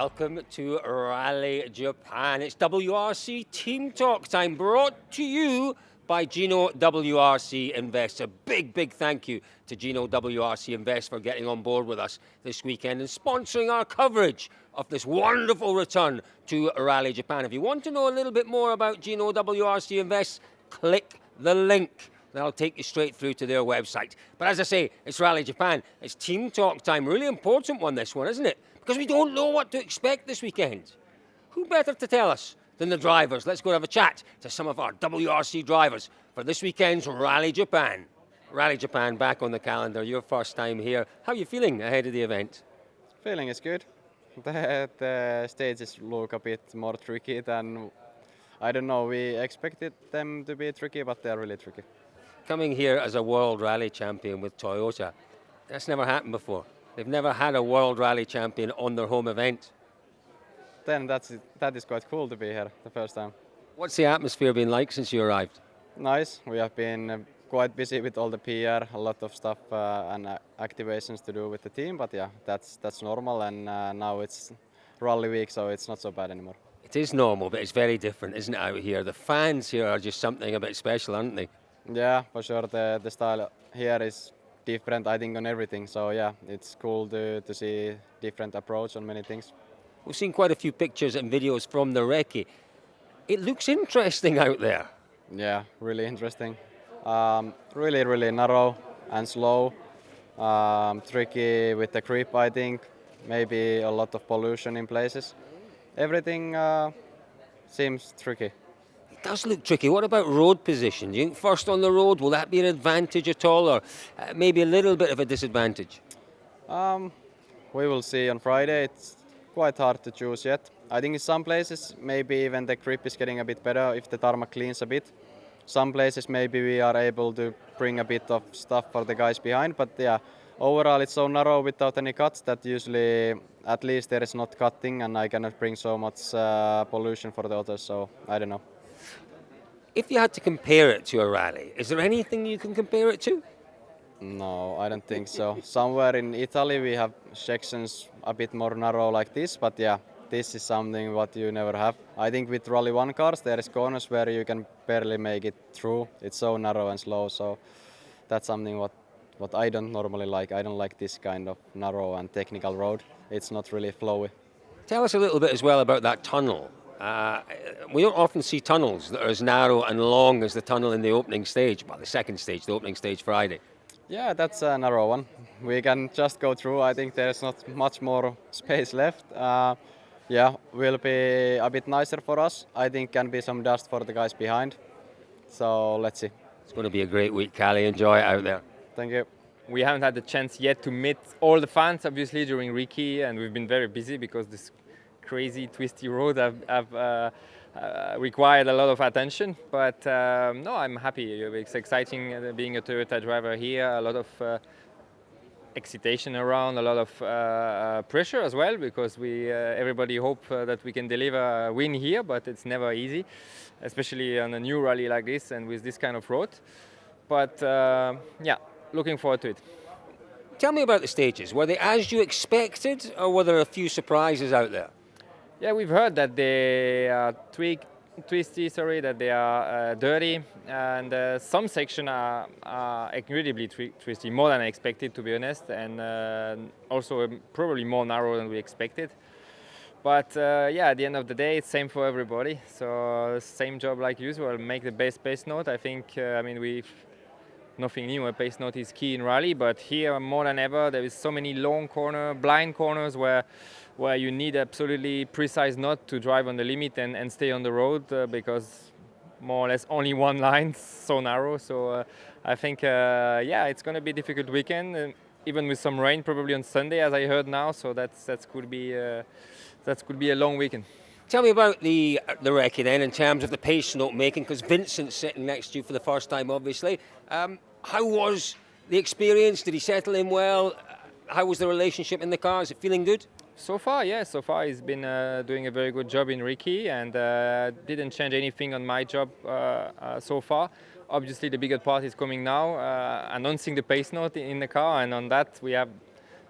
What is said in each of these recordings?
welcome to Rally Japan. It's WRC Team Talk time, brought to you by Gino WRC Invest. A big thank you to Gino WRC Invest for getting on board with us this weekend and sponsoring our coverage of this wonderful return to Rally Japan. If you want to know a little bit more about Gino WRC Invest, click the link. That'll take you straight through to their website. But as I say, it's Rally Japan. It's Team Talk time. Really important one, this one, isn't it? Because we don't know what to expect this weekend. Who better to tell us than the drivers? Let's go have a chat to some of our WRC drivers for this weekend's Rally Japan. Rally Japan back on the calendar, your first time here. How are you feeling ahead of the event? Feeling is good. The stages look a bit more tricky than, I don't know, we expected them to be tricky, but they're really tricky. Coming here as a World Rally Champion with Toyota, that's never happened before. They've never had a World Rally Champion on their home event. Then that is quite cool to be here the first time. What's the atmosphere been like since you arrived? Nice. We have been quite busy with all the PR, a lot of stuff and activations to do with the team, but yeah, that's normal, and now it's rally week, so it's not so bad anymore. It is normal, but it's very different, isn't it, out here? The fans here are just something a bit special, aren't they? Yeah, for sure. The style here is different, I think, on everything. So yeah, it's cool to see different approach on many things. We've seen quite a few pictures and videos from the recce. It looks interesting out there. Yeah, really interesting. Really narrow and slow. Tricky with the grip, I think. Maybe a lot of pollution in places. Everything seems tricky. It does look tricky. What about road position? Do you think first on the road, will that be an advantage at all, or maybe a little bit of a disadvantage? We will see on Friday. It's quite hard to choose yet. I think in some places maybe even the grip is getting a bit better if the tarmac cleans a bit. Some places maybe we are able to bring a bit of stuff for the guys behind, but yeah, overall it's so narrow without any cuts that usually at least there is not cutting, and I cannot bring so much pollution for the others, so I don't know. If you had to compare it to a rally, is there anything you can compare it to? No, I don't think so. Somewhere in Italy we have sections a bit more narrow like this, but yeah, this is something what you never have. I think with Rally 1 cars there is corners where you can barely make it through. It's so narrow and slow, so that's something what I don't normally like. I don't like this kind of narrow and technical road. It's not really flowy. Tell us a little bit as well about that tunnel. We don't often see tunnels that are as narrow and long as the tunnel in the opening stage, well, the second stage, the opening stage Friday. Yeah, that's a narrow one. We can just go through. I think there's not much more space left. Yeah, will be a bit nicer for us. I think can be some dust for the guys behind. So let's see. It's going to be a great week, Kalle. Enjoy it out there. Thank you. We haven't had the chance yet to meet all the fans, obviously, during recce, and we've been very busy because this crazy twisty road have required a lot of attention. But no, I'm happy. It's exciting being a Toyota driver here. A lot of excitation around, a lot of pressure as well, because we everybody hope that we can deliver a win here, but it's never easy, especially on a new rally like this and with this kind of road. But yeah, looking forward to it. Tell me about the stages. Were they as you expected, or were there a few surprises out there? Yeah, we've heard that they are twisty, that they are dirty, and some sections are incredibly twisty, more than I expected, to be honest, and also probably more narrow than we expected. But yeah, at the end of the day, it's same for everybody. So same job like usual, make the best pace note. I think, I mean, nothing new, a pace note is key in rally, but here more than ever, there is so many long blind corners where you need absolutely precise note to drive on the limit and stay on the road because more or less only one line, so narrow. So I think, yeah, it's going to be a difficult weekend, even with some rain probably on Sunday, as I heard now. So that could be a long weekend. Tell me about the recce then, in terms of the pace note making, because Vincent's sitting next to you for the first time, obviously. How was the experience? Did he settle in well? How was the relationship in the car? Is it feeling good? So far, yeah. So far, he's been doing a very good job in recce, and didn't change anything on my job so far. Obviously, the bigger part is coming now, announcing the pace note in the car, and on that we have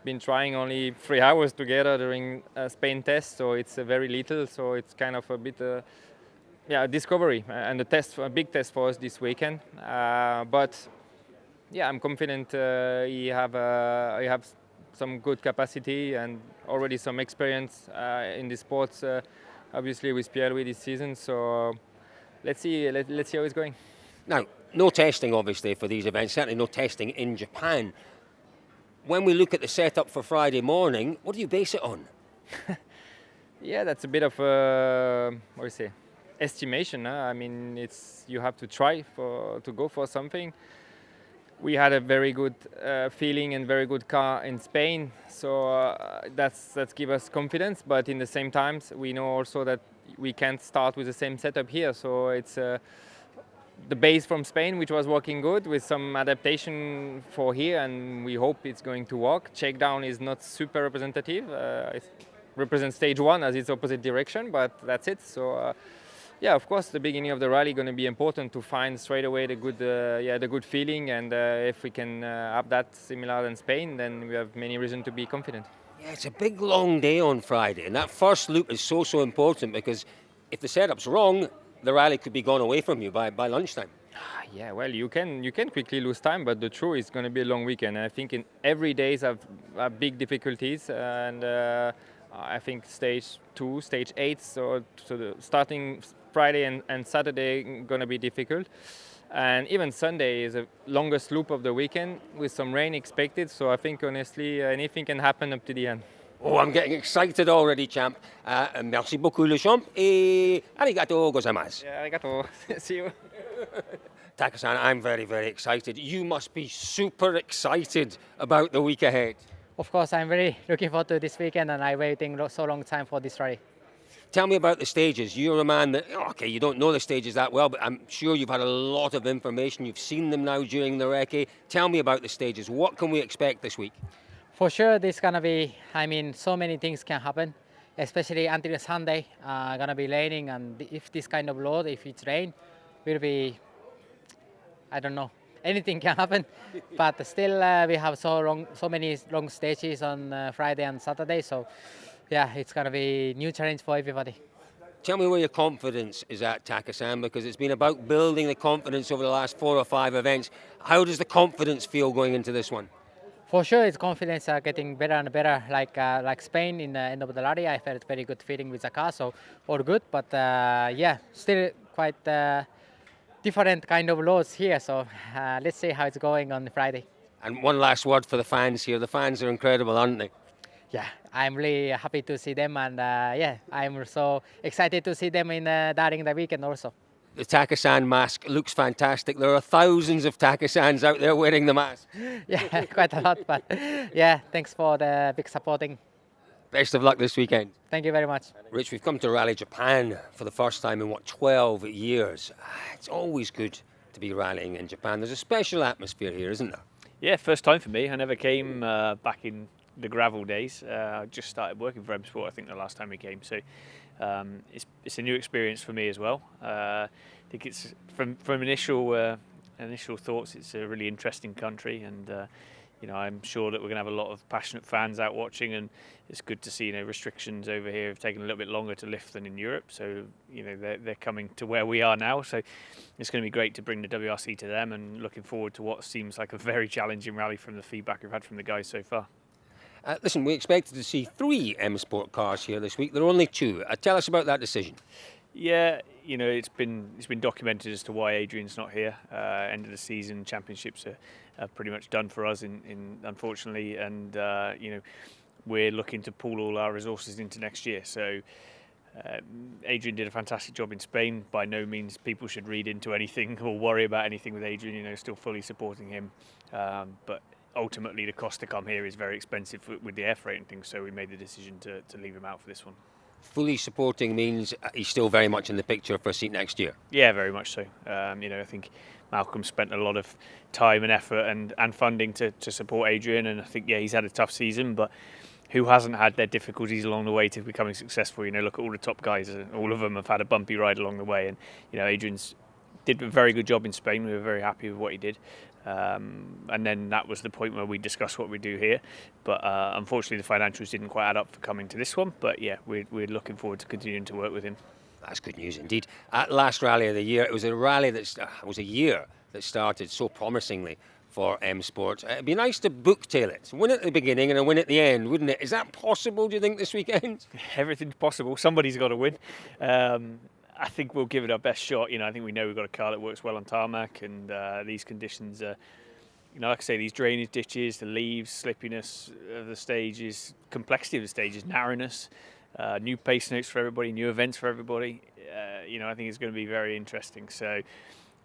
been trying only 3 hours together during Spain test, so it's very little. So it's kind of a bit, a discovery and a big test for us this weekend. But yeah, I'm confident he have some good capacity and already some experience in the sports. Obviously with Pierre-Louis this season. So let's see how it's going. Now, no testing obviously for these events, certainly no testing in Japan. When we look at the setup for Friday morning, what do you base it on? Yeah, that's a bit of estimation. I mean, you have to try to go for something. We had a very good feeling and very good car in Spain, so that's give us confidence. But in the same time, we know also that we can't start with the same setup here. So it's the base from Spain, which was working good, with some adaptation for here, and we hope it's going to work. Shakedown is not super representative. It represents stage 1 as its opposite direction, but that's it. So. Yeah, of course, the beginning of the rally is going to be important to find straight away the good feeling, and if we can have that similar than Spain, then we have many reasons to be confident. Yeah, it's a big long day on Friday, and that first loop is so important because if the setup's wrong, the rally could be gone away from you by lunchtime. Yeah, well, you can quickly lose time, but the truth is going to be a long weekend. I think in every days have big difficulties, and I think stage 2, stage 8, so the starting Friday and Saturday going to be difficult, and even Sunday is the longest loop of the weekend with some rain expected. So I think honestly anything can happen up to the end. Oh, I'm getting excited already, champ. Merci beaucoup, le champ, et arigato gozaimasu. Yeah, arigato. See you. Taka-san, I'm very excited. You must be super excited about the week ahead. Of course, I'm very looking forward to this weekend, and I'm waiting so long time for this rally. Tell me about the stages. You're a man that, okay, you don't know the stages that well, but I'm sure you've had a lot of information. You've seen them now during the recce. Tell me about the stages. What can we expect this week? For sure, this gonna be, so many things can happen, especially until Sunday. Gonna be raining, and if this kind of load, if it's rain, will be, I don't know. Anything can happen, but still we have so many long stages on Friday and Saturday. So, yeah, it's gonna be new challenge for everybody. Tell me where your confidence is at, Taka-san, because it's been about building the confidence over the last 4 or 5 events. How does the confidence feel going into this one? For sure, its confidence are getting better and better. Like Spain in the end of the rally, I felt very good feeling with the car, so all good. But yeah, still quite. Different kind of loads here, so let's see how it's going on Friday. And one last word for the fans here. The fans are incredible, aren't they? Yeah, I'm really happy to see them, and yeah, I'm so excited to see them during the weekend also. The Taka-san mask looks fantastic. There are thousands of Taka-sans out there wearing the mask. Yeah, quite a lot, but yeah, thanks for the big supporting. Best of luck this weekend. Thank you very much. Rich, we've come to Rally Japan for the first time in, 12 years. It's always good to be rallying in Japan. There's a special atmosphere here, isn't there? Yeah, first time for me. I never came back in the gravel days. I just started working for M Sport, I think, the last time we came. So it's a new experience for me as well. I think it's from initial thoughts, it's a really interesting country, and I'm sure that we're going to have a lot of passionate fans out watching, and it's good to see restrictions over here have taken a little bit longer to lift than in Europe. So they're coming to where we are now. So it's going to be great to bring the WRC to them, and looking forward to what seems like a very challenging rally from the feedback we've had from the guys so far. Listen, we expected to see 3 M Sport cars here this week. There are only 2. Tell us about that decision. Yeah, it's been documented as to why Adrian's not here. End of the season, championships are pretty much done for us, unfortunately, and we're looking to pool all our resources into next year. So Adrian did a fantastic job in Spain. By no means people should read into anything or worry about anything with Adrian. Still fully supporting him, but ultimately the cost to come here is very expensive with the air freight and things. So we made the decision to leave him out for this one. Fully supporting means he's still very much in the picture for a seat next year. Yeah, very much so. I think Malcolm spent a lot of time and effort and funding to support Adrian, and I think he's had a tough season, but who hasn't had their difficulties along the way to becoming successful? Look at all the top guys; all of them have had a bumpy ride along the way, and Adrian's did a very good job in Spain. We were very happy with what he did. And then that was the point where we discussed what we do here. But unfortunately, the financials didn't quite add up for coming to this one. But yeah, we're looking forward to continuing to work with him. That's good news indeed. At last rally of the year, it was a rally was a year that started so promisingly for M Sport. It'd be nice to booktail it, win at the beginning and a win at the end, wouldn't it? Is that possible, do you think, this weekend? Everything's possible. Somebody's got to win. I think we'll give it our best shot. I think we know we've got a car that works well on tarmac, and these conditions, like I say, these drainage ditches, the leaves, slippiness of the stages, complexity of the stages, narrowness, new pace notes for everybody, new events for everybody. I think it's going to be very interesting. So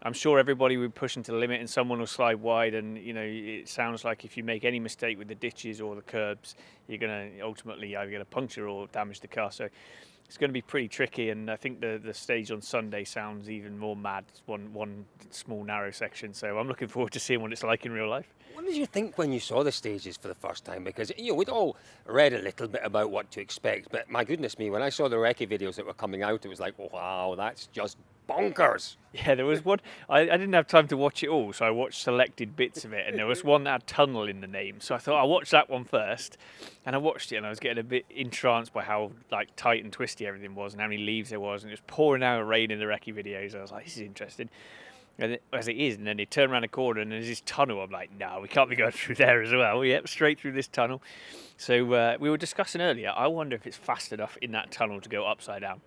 I'm sure everybody will be pushing to the limit, and someone will slide wide. And it sounds like if you make any mistake with the ditches or the curbs, you're going to ultimately either get a puncture or damage the car. So it's going to be pretty tricky, and I think the stage on Sunday sounds even more mad. It's one small narrow section, so I'm looking forward to seeing what it's like in real life. What did you think when you saw the stages for the first time? Because we'd all read a little bit about what to expect, but my goodness me, when I saw the recce videos that were coming out, it was like, wow, that's just bonkers. Yeah, there was one. I didn't have time to watch it all, so I watched selected bits of it, and there was one that had tunnel in the name. So I thought I'll watch that one first, and I watched it, and I was getting a bit entranced by how tight and twisty everything was, and how many leaves there was, and it was pouring out rain in the recce videos. I was like, this is interesting. And as it is, and then they turn around a corner and there's this tunnel. I'm like, no, we can't be going through there as well. Yep, straight through this tunnel. So we were discussing earlier, I wonder if it's fast enough in that tunnel to go upside down.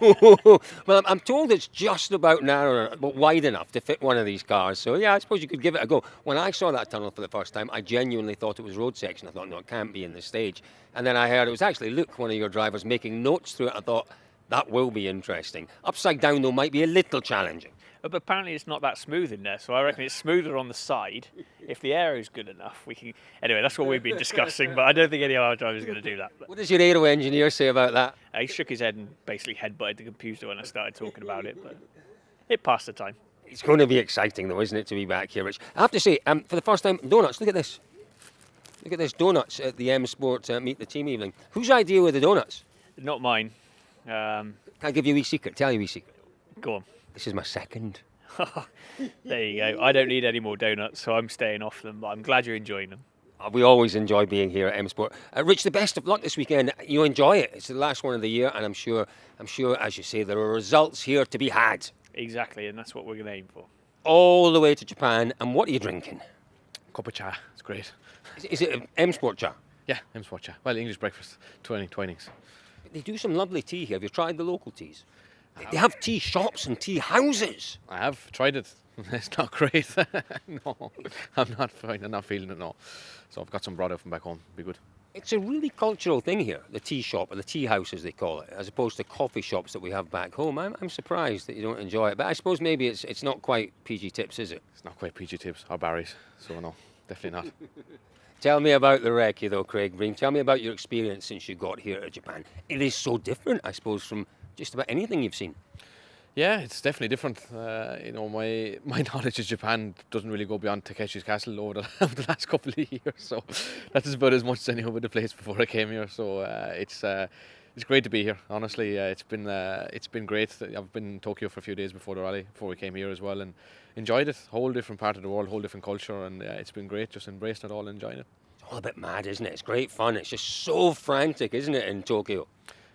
Well, I'm told it's just about narrow, but wide enough to fit one of these cars. So yeah, I suppose you could give it a go. When I saw that tunnel for the first time, I genuinely thought it was road section. I thought, no, it can't be in the stage. And then I heard it was actually Luke, one of your drivers, making notes through it. I thought, that will be interesting. Upside down, though, might be a little challenging. But apparently it's not that smooth in there, so I reckon it's smoother on the side. If the aero's good enough, we can... Anyway, that's what we've been discussing, but I don't think any of our drivers are going to do that. What does your aero engineer say about that? He shook his head and basically headbutted the computer when I started talking about it, but it passed the time. It's going to be exciting, though, isn't it, to be back here, Rich? I have to say, for the first time, donuts, look at this. Look at this, donuts at the M Sport Meet the Team evening. Whose idea were the donuts? Not mine. Can I give you a wee secret? Tell you a wee secret. Go on. This is my second. There you go. I don't need any more donuts, so I'm staying off them, but I'm glad you're enjoying them. We always enjoy being here at M Sport. Rich, the best of luck this weekend. You enjoy it. It's the last one of the year, and I'm sure, as you say, there are results here to be had. Exactly, and that's what we're going to aim for. All the way to Japan, and what are you drinking? Cup of cha, it's great. Is it an M Sport cha? Yeah, M Sport cha. Well, English breakfast, 20s. They do some lovely tea here. Have you tried the local teas? They have tea shops and tea houses. I have tried it. It's not great. No, I'm not feeling it, no. So I've got some brought out from back home. Be good. It's a really cultural thing here, the tea shop, or the tea house as they call it, as opposed to coffee shops that we have back home. I'm surprised that you don't enjoy it, but I suppose maybe it's not quite PG tips, is it? It's not quite PG tips or Barry's, so no, definitely not. Tell me about the recce though, Craig Breen. Tell me about your experience since you got here to Japan. It is so different, I suppose, from just about anything you've seen. Yeah, it's definitely different. My knowledge of Japan doesn't really go beyond Takeshi's Castle over the last couple of years, so that's about as much as any other place before I came here. So it's great to be here. Honestly, it's been great. I've been in Tokyo for a few days before the rally, before we came here as well, and enjoyed it. Whole different part of the world, whole different culture, and it's been great. Just embracing it all, and enjoying it. It's all a bit mad, isn't it? It's great fun. It's just so frantic, isn't it, in Tokyo?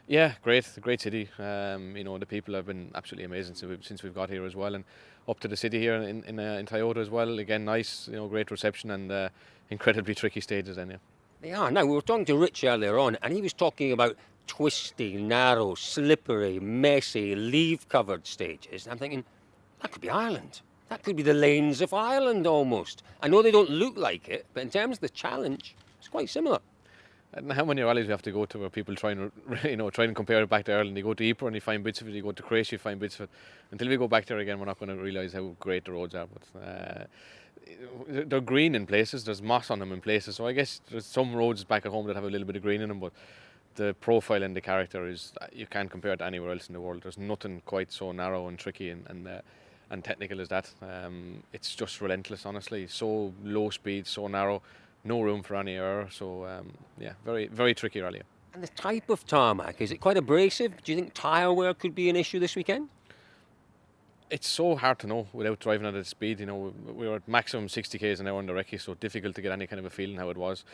Yeah, great city. The people have been absolutely amazing since we've got here as well, and up to the city here in Toyota as well. Again, nice, great reception and incredibly tricky stages. Then, yeah. They are. Now, we were talking to Rich earlier on, and he was talking about twisty, narrow, slippery, messy, leaf-covered stages. And I'm thinking, that could be Ireland. That could be the lanes of Ireland almost. I know they don't look like it, but in terms of the challenge, it's quite similar. And how many rallies we have to go to where people try and compare it back to Ireland? You go to Ypres and you find bits of it. You go to Croatia, you find bits of it. Until we go back there again, we're not going to realise how great the roads are. But they're green in places. There's moss on them in places. So I guess there's some roads back at home that have a little bit of green in them. But the profile and the character is you can't compare it to anywhere else in the world. There's nothing quite so narrow and tricky and technical as that. It's just relentless, honestly. So low speed, so narrow. No room for any error, so very, very tricky rally. And the type of tarmac, is it quite abrasive? Do you think tyre wear could be an issue this weekend? It's so hard to know without driving at its speed. You know, we were at maximum 60 k's an hour on the recce, so difficult to get any kind of a feeling how it was.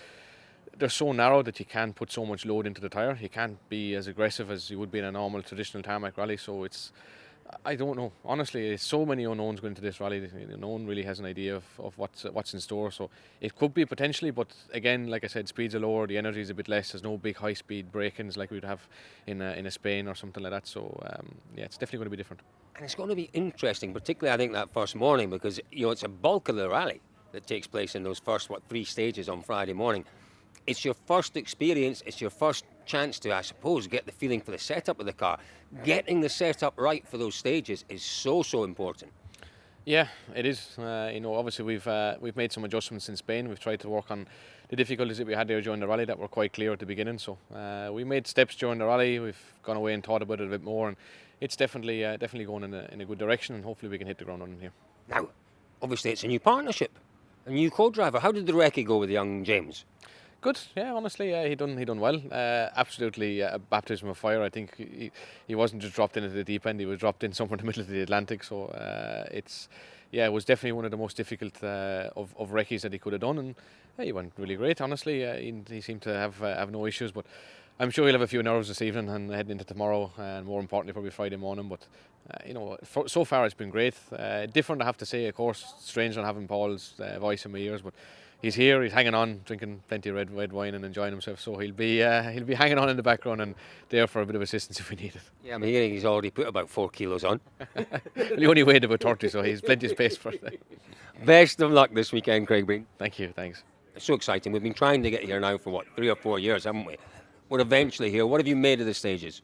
They're so narrow that you can't put so much load into the tyre. You can't be as aggressive as you would be in a normal traditional tarmac rally. So I don't know. Honestly, there's so many unknowns going into this rally. No one really has an idea of what's in store. So it could be potentially, but again, like I said, speeds are lower, the energy is a bit less. There's no big high-speed break-ins like we'd have in a Spain or something like that. So yeah, it's definitely going to be different. And it's going to be interesting, particularly I think that first morning, because it's a bulk of the rally that takes place in those first 3 stages on Friday morning. It's your first experience, it's your first chance to, I suppose, get the feeling for the setup of the car. Getting the setup right for those stages is so important. Yeah, it is. Obviously we've made some adjustments in Spain. We've tried to work on the difficulties that we had there during the rally that were quite clear at the beginning. So we made steps during the rally. We've gone away and thought about it a bit more, and it's definitely going in a good direction, and hopefully we can hit the ground running here. Now, obviously it's a new partnership, a new co-driver. How did the recce go with young James? Good, yeah. Honestly, he done well. Absolutely a baptism of fire. I think he wasn't just dropped in at the deep end. He was dropped in somewhere in the middle of the Atlantic. So it was definitely one of the most difficult of recce's that he could have done, and he went really great. Honestly, he seemed to have no issues, but I'm sure he'll have a few nerves this evening and heading into tomorrow, and more importantly probably Friday morning. But so far it's been great. Different, I have to say. Of course, strange not having Paul's voice in my ears, but he's here, he's hanging on, drinking plenty of red wine and enjoying himself. So he'll be hanging on in the background and there for a bit of assistance if we need it. Yeah, I'm hearing he's already put about 4 kilos on. He only weighed about 30, so he's plenty of space for it. Best of luck this weekend, Craig Breen. Thank you, thanks. It's so exciting. We've been trying to get here now for 3 or 4 years, haven't we? We're eventually here. What have you made of the stages?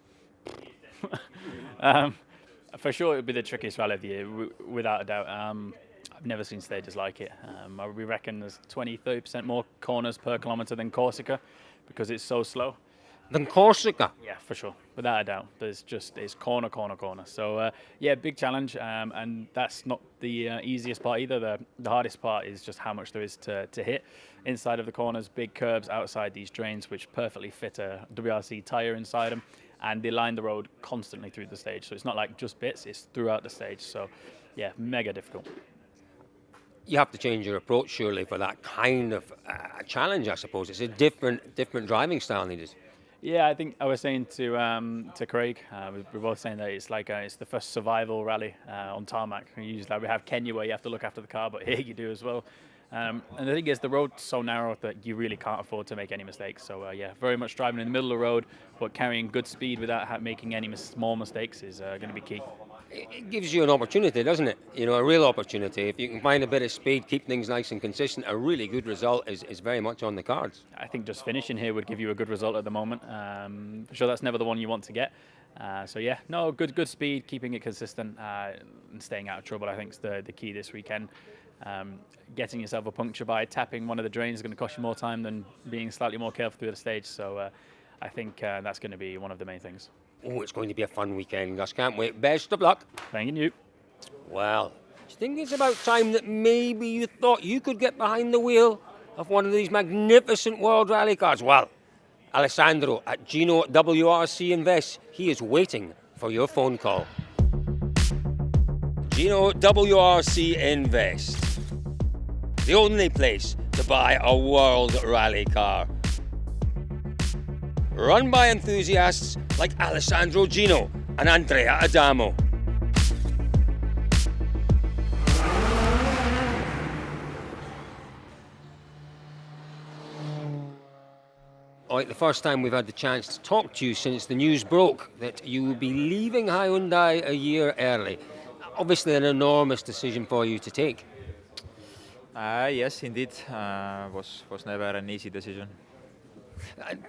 For sure, it would be the trickiest rally of the year, without a doubt. I've never seen stages like it. We reckon there's 20-30% more corners per kilometre than Corsica because it's so slow. Than Corsica? Yeah, for sure, without a doubt. It's corner. So big challenge, and that's not the easiest part either. The hardest part is just how much there is to hit inside of the corners, big curbs outside these drains, which perfectly fit a WRC tyre inside them, and they line the road constantly through the stage. So it's not like just bits, it's throughout the stage. So yeah, mega difficult. You have to change your approach surely for that kind of challenge, I suppose. It's a different driving style needed. Yeah, I think I was saying to Craig, we're both saying that it's like it's the first survival rally on tarmac. Usually we have Kenya where you have to look after the car, but here you do as well. And the thing is, the road's so narrow that you really can't afford to make any mistakes. So very much driving in the middle of the road, but carrying good speed without making any small mistakes is going to be key. It gives you an opportunity, doesn't it? A real opportunity. If you can find a bit of speed, keep things nice and consistent, a really good result is very much on the cards. I think just finishing here would give you a good result at the moment. For sure, that's never the one you want to get. Good speed, keeping it consistent, and staying out of trouble, I think, is the key this weekend. Getting yourself a puncture by tapping one of the drains is going to cost you more time than being slightly more careful through the stage. So I think that's going to be one of the main things. Oh, it's going to be a fun weekend, Gus. Can't wait. Best of luck. Thank you. Well, do you think it's about time that maybe you thought you could get behind the wheel of one of these magnificent World Rally cars? Well, Alessandro at Gino WRC Invest, he is waiting for your phone call. Gino WRC Invest, the only place to buy a World Rally car. Run by enthusiasts like Alessandro Gino and Andrea Adamo. All right, the first time we've had the chance to talk to you since the news broke that you will be leaving Hyundai a year early. Obviously an enormous decision for you to take. Yes, indeed. Was never an easy decision.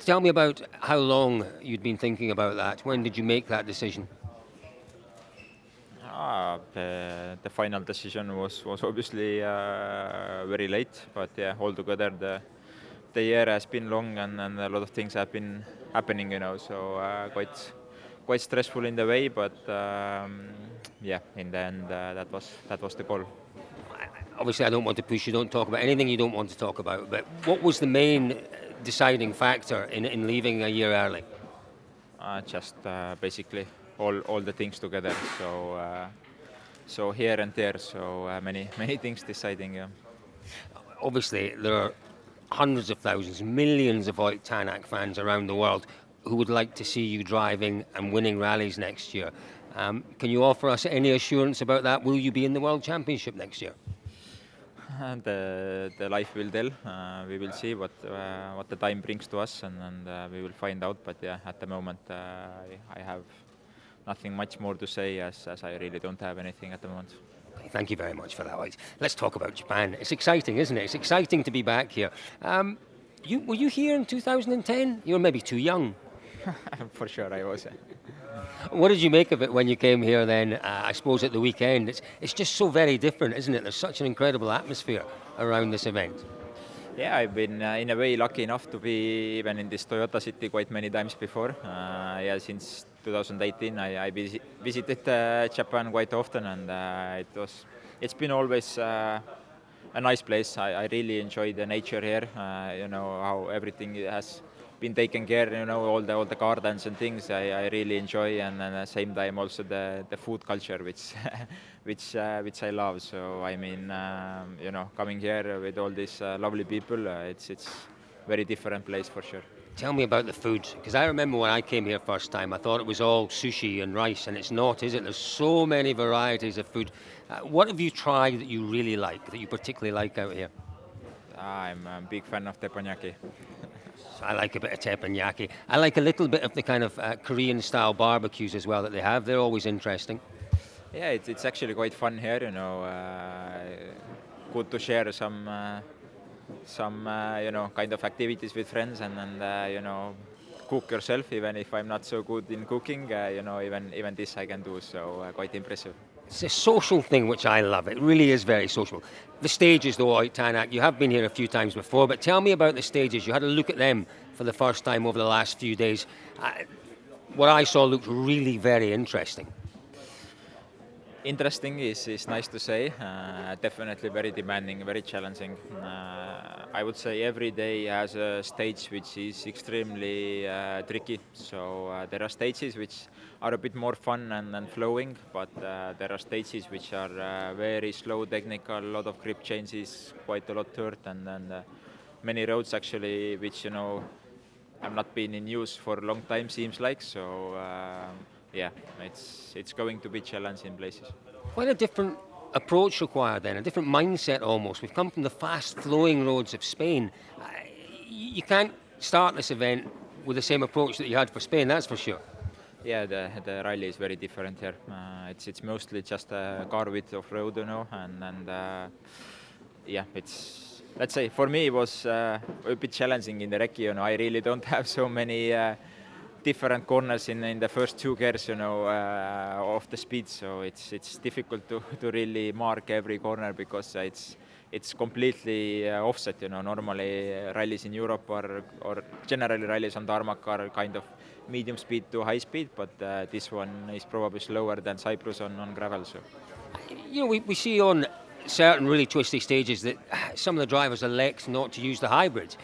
Tell me about how long you'd been thinking about that. When did you make that decision? The final decision was obviously very late, but yeah, altogether the year has been long and a lot of things have been happening, so quite stressful in the way, but in the end that was the goal. Obviously I don't want to push you, don't talk about anything you don't want to talk about, but what was the main deciding factor in leaving a year early? Just basically all the things together. So so here and there. So many things deciding. Yeah. Obviously, there are hundreds of thousands, millions of Oit Tanak fans around the world who would like to see you driving and winning rallies next year. Can you offer us any assurance about that? Will you be in the World Championship next year? The life will tell. We will see what the time brings to us, and we will find out. But yeah, at the moment, I have nothing much more to say, as I really don't have anything at the moment. Thank you very much for that, Oit. Let's talk about Japan. It's exciting, isn't it? It's exciting to be back here. Were you here in 2010? You were maybe too young. For sure, I was. What did you make of it when you came here then, I suppose at the weekend? It's just so very different, isn't it? There's such an incredible atmosphere around this event. Yeah, I've been in a way lucky enough to be even in this Toyota city quite many times before. Since 2018 I visited Japan quite often, and it's been always a nice place. I really enjoy the nature here. How everything has been taken care, all the gardens and things I really enjoy, and at the same time also the food culture which I love. So I mean, coming here with all these lovely people, it's very different place for sure. Tell me about the food, because I remember when I came here first time, I thought it was all sushi and rice, and it's not, is it? There's so many varieties of food. What have you tried that you really like, that you particularly like out here? I'm a big fan of teppanyaki. I like a bit of teppanyaki. I like a little bit of the kind of Korean-style barbecues as well that they have. They're always interesting. Yeah, it's actually quite fun here. Good to share some kind of activities with friends, and cook yourself. Even if I'm not so good in cooking, even this I can do. So quite impressive. It's a social thing which I love. It really is very social. The stages, though, Oit Tanak, you have been here a few times before, but tell me about the stages. You had a look at them for the first time over the last few days. What I saw looked really very interesting. Interesting is nice to say. Definitely very demanding, very challenging. I would say every day has a stage which is extremely tricky. So there are stages which are a bit more fun and flowing, but there are stages which are very slow, technical, a lot of grip changes, quite a lot of dirt, and many roads actually which have not been in use for a long time, seems like. So yeah, it's going to be challenging places. Quite a different approach required then, a different mindset almost. We've come from the fast-flowing roads of Spain. You can't start this event with the same approach that you had for Spain, that's for sure. Yeah, the rally is very different here. It's mostly just a car width of road, and yeah, it's, let's say, for me it was a bit challenging in the recce. I really don't have so many different corners in the first two gears, of the speed. So it's difficult to really mark every corner because it's completely offset. Normally rallies in Europe or generally rallies on tarmac are kind of medium speed to high speed, but this one is probably slower than Cyprus on gravel. So we see on certain really twisty stages that some of the drivers elect not to use the hybrids.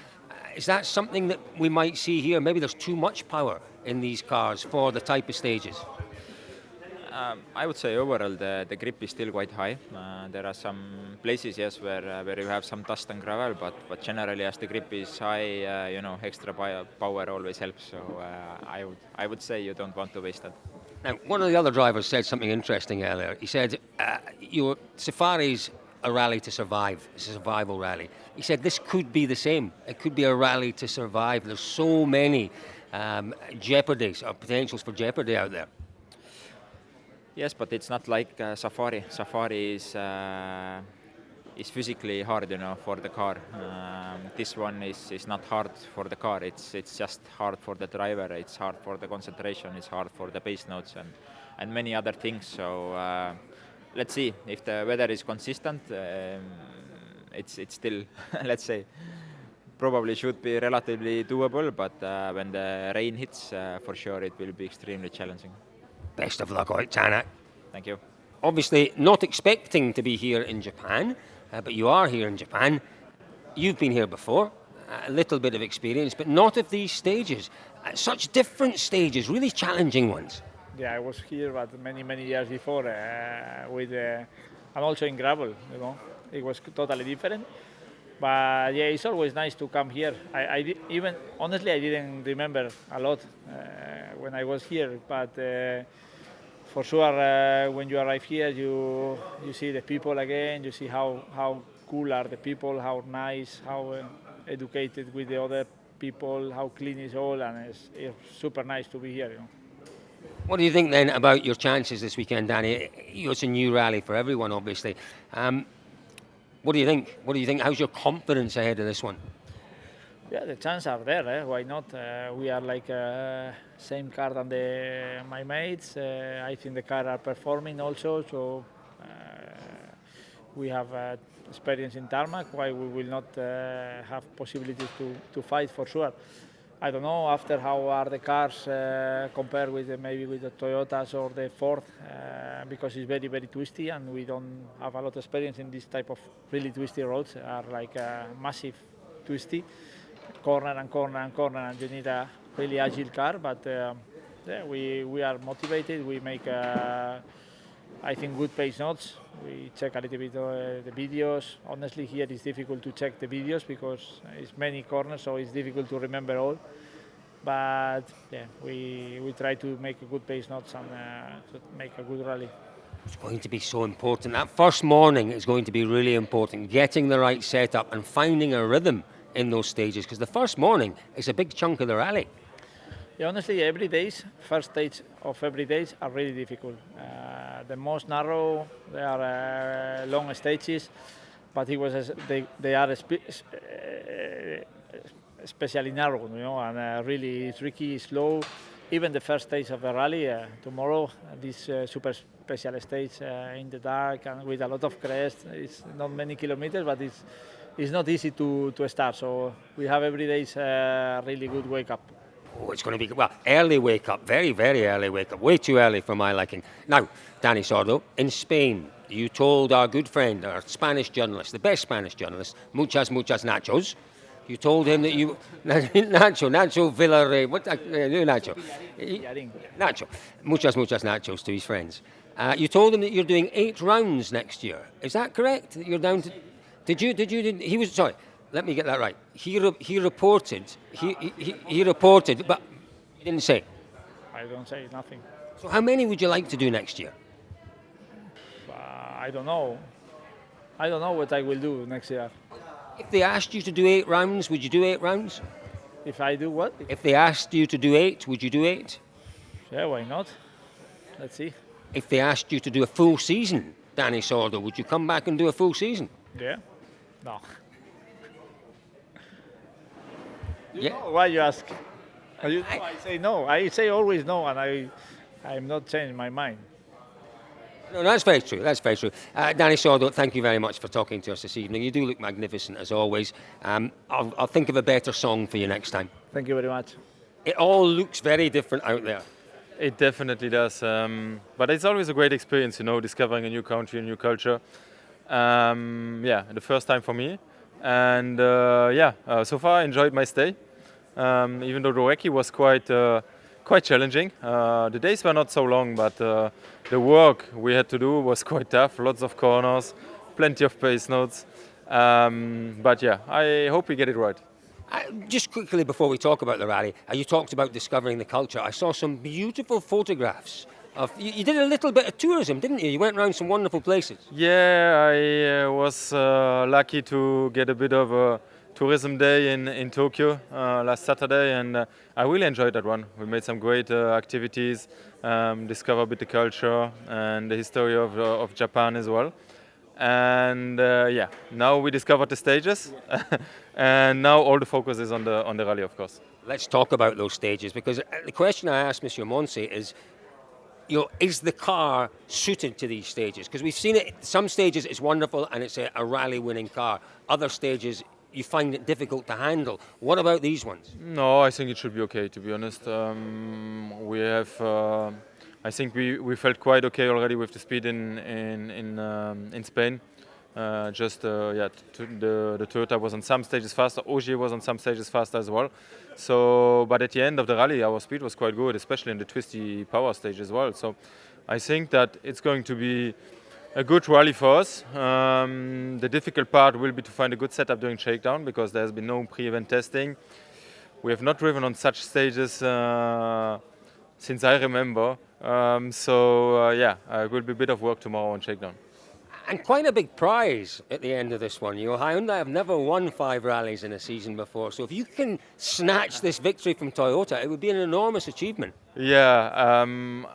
Is that something that we might see here? Maybe there's too much power in these cars for the type of stages. I would say overall the grip is still quite high. There are some places, yes, where you have some dust and gravel, but generally as the grip is high, extra power always helps. So I would say you don't want to waste that. Now, one of the other drivers said something interesting earlier. He said, your Safari's a rally to survive. It's a survival rally. He said this could be the same. It could be a rally to survive. There's so many jeopardies or potentials for jeopardy out there. Yes, but it's not like Safari. Safari is physically hard, for the car. This one is not hard for the car. It's just hard for the driver. It's hard for the concentration. It's hard for the pace notes and many other things. So let's see if the weather is consistent. It's still, let's say, probably should be relatively doable. But when the rain hits, for sure it will be extremely challenging. Best of luck, Oit Tanak. Thank you. Obviously, not expecting to be here in Japan, but you are here in Japan. You've been here before, a little bit of experience, but not of these stages. Such different stages, really challenging ones. Yeah, I was here, but many years before with and also in gravel. It was totally different. But yeah, it's always nice to come here. Even honestly, I didn't remember a lot when I was here, but for sure, when you arrive here, you see the people again. You see how cool are the people, how nice, how educated with the other people, how clean is all, and it's super nice to be here. What do you think then about your chances this weekend, Danny? It's a new rally for everyone, obviously. What do you think? What do you think? How's your confidence ahead of this one? Yeah, the chances are there. Why not? We are like same car than my mates. I think the car are performing also. So we have experience in tarmac. Why we will not have possibilities to fight for sure? I don't know after how are the cars compared with maybe with the Toyotas or the Ford because it's very twisty and we don't have a lot of experience in this type of really twisty roads. Are like massive twisty. Corner and you need a really agile car, but yeah, we are motivated. We make I think good pace notes. We check a little bit the videos. Honestly, here it's difficult to check the videos because it's many corners, so it's difficult to remember all. But yeah, we try to make a good pace notes and to make a good rally. It's going to be so important. That first morning is going to be really important. Getting the right setup and finding a rhythm in those stages, because the first morning is a big chunk of the rally. Yeah, honestly, first stage of every day are really difficult. The most narrow, they are long stages, but they are especially narrow, and really tricky, slow. Even the first stage of the rally tomorrow, this super special stage in the dark and with a lot of crest. It's not many kilometers, but it's not easy to start. So we have every day really good wake up. Oh, it's going to be, well, early wake up, very early wake up, way too early for my liking. Now, Dani Sordo, in Spain, you told our good friend, our Spanish journalist, the best Spanish journalist, muchas nachos. You told him that you, Nacho Villarreal, Nacho, muchas nachos to his friends. You told him that you're doing 8 rounds next year. Is that correct? You're down to, he was, sorry, let me get that right. He reported, but he didn't say. I don't say nothing. So how many would you like to do next year? I don't know. I don't know what I will do next year. If they asked you to do 8 rounds, would you do 8 rounds? If I do what? If they asked you to do 8, would you do 8? Yeah, why not? Let's see. If they asked you to do a full season, Dani Sordo, would you come back and do a full season? Yeah. No. Yeah. Why you ask? I say no. I say always no, and I'm not changing my mind. No, that's very true. Dani Sordo, thank you very much for talking to us this evening. You do look magnificent as always. I'll think of a better song for you next time. Thank you very much. It all looks very different out there. It definitely does. But it's always a great experience, discovering a new country, a new culture. The first time for me. And so far I enjoyed my stay. Even though the recce was quite challenging. The days were not so long, but the work we had to do was quite tough. Lots of corners, plenty of pace notes. But yeah, I hope we get it right. Just quickly before we talk about the rally, you talked about discovering the culture. I saw some beautiful photographs of you did a little bit of tourism, didn't you? You went around some wonderful places. Yeah, I was lucky to get a bit of a tourism day in Tokyo last Saturday, and I really enjoyed that one. We made some great activities, discovered a bit the culture and the history of Japan as well. And now we discovered the stages, and now all the focus is on the rally, of course. Let's talk about those stages, because the question I asked Monsieur Monse is the car suited to these stages? Because we've seen it, some stages it's wonderful and it's a rally-winning car. Other stages you find it difficult to handle. What about these ones? No, I think it should be okay, to be honest. We have, I think we felt quite okay already with the speed in Spain. The Toyota was on some stages faster. Ogier was on some stages faster as well. So, but at the end of the rally, our speed was quite good, especially in the twisty power stage as well. So, I think that it's going to be a good rally for us. The difficult part will be to find a good setup during shakedown because there has been no pre-event testing. We have not driven on such stages since I remember. It will be a bit of work tomorrow on shakedown. And quite a big prize at the end of this one. You know, Hyundai have never won 5 rallies in a season before. So if you can snatch this victory from Toyota, it would be an enormous achievement. Yeah,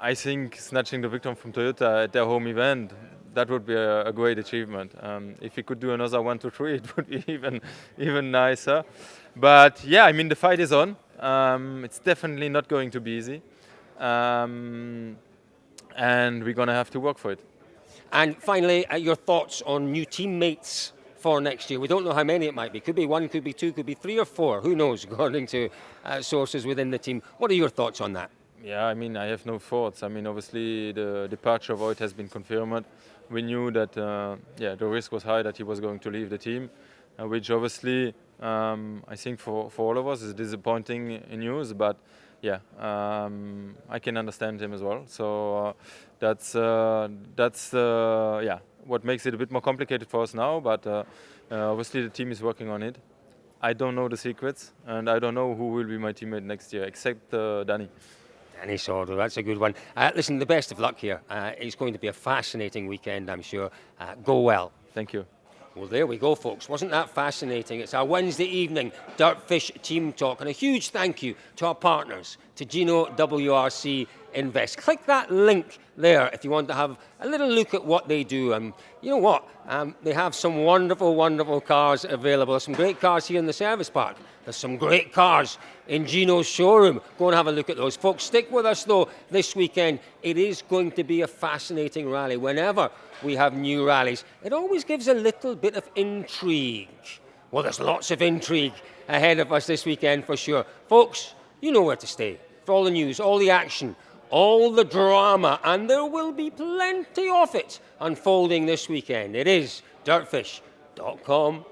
I think snatching the victory from Toyota at their home event, that would be a great achievement. If we could do another 1, 2, 3, it would be even nicer. But yeah, I mean, the fight is on. It's definitely not going to be easy. And we're going to have to work for it. And finally, your thoughts on new teammates for next year? We don't know how many it might be. Could be 1, could be 2, could be 3 or 4. Who knows, according to sources within the team. What are your thoughts on that? Yeah, I mean, I have no thoughts. I mean, obviously, the departure of Voigt has been confirmed. We knew that, the risk was high that he was going to leave the team, which obviously, I think for all of us is disappointing news. But yeah, I can understand him as well. So that's what makes it a bit more complicated for us now. But obviously, the team is working on it. I don't know the secrets, and I don't know who will be my teammate next year, except Dani. Dani Sordo, that's a good one. Listen, the best of luck here. It's going to be a fascinating weekend, I'm sure. Go well. Thank you. Well, there we go, folks. Wasn't that fascinating? It's our Wednesday evening DirtFish Team Talk. And a huge thank you to our partners, to Gino WRC Invest. Click that link there if you want to have a little look at what they do. You know what? They have some wonderful, wonderful cars available. Some great cars here in the service park. There's some great cars in Gino's showroom. Go and have a look at those. Folks, stick with us, though, this weekend. It is going to be a fascinating rally. Whenever we have new rallies, it always gives a little bit of intrigue. Well, there's lots of intrigue ahead of us this weekend for sure. Folks, you know where to stay for all the news, all the action, all the drama, and there will be plenty of it unfolding this weekend. It is dirtfish.com.